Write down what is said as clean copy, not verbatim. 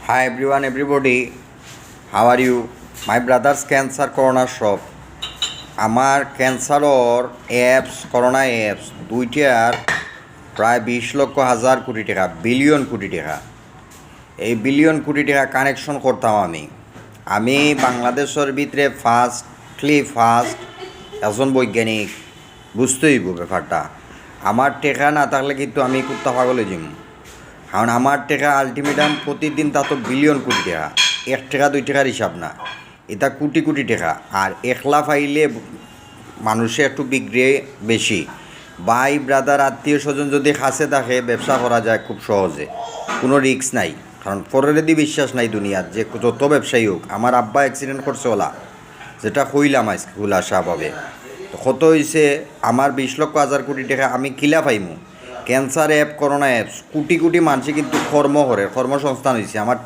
Hi everyone, everybody. How are you? My brother's cancer corona shop. আমার ক্যান্সারর apps corona apps দুইটার প্রায় 20 লক্ষ হাজার কোটি টাকা বিলিয়ন কোটি টাকা এই বিলিয়ন কোটি টাকা কানেকশন করতাম আমি বাংলাদেশের ভিতরে ফার্স্ট একজন বৈজ্ঞানিক বুঝতে হইব ব্যাপারটা। আমার টেকা না থাকলে কিন্তু আমি কুত্তা পাগলে যাম, কারণ আমার টাকা আলটিমেটাম প্রতিদিন তা তো বিলিয়ন কোটি টাকা, 1 টাকা 2 টাকার হিসাব না, এটা কোটি কোটি টাকা। আর একলা পাইলে মানুষে একটু বিক্রি বেশি, ভাই ব্রাদার আত্মীয় স্বজন যদি কাছে থাকে ব্যবসা করা যায় খুব সহজে, কোনো রিস্ক নাই, কারণ পরের দি বিশ্বাস নাই দুনিয়ার যে যত ব্যবসায়ী হোক। আমার আব্বা অ্যাক্সিডেন্ট করছে ওলা, যেটা কইলাম আজকে খুলাসাভাবে, তো কত হয়েছে আমার 20 লক্ষ হাজার কোটি টাকা আমি কিলা পাইমু। Cancer app corona apps crore crore মানুষে কিন্তু কর্ম করে, কর্মসংস্থান হয়েছে আমার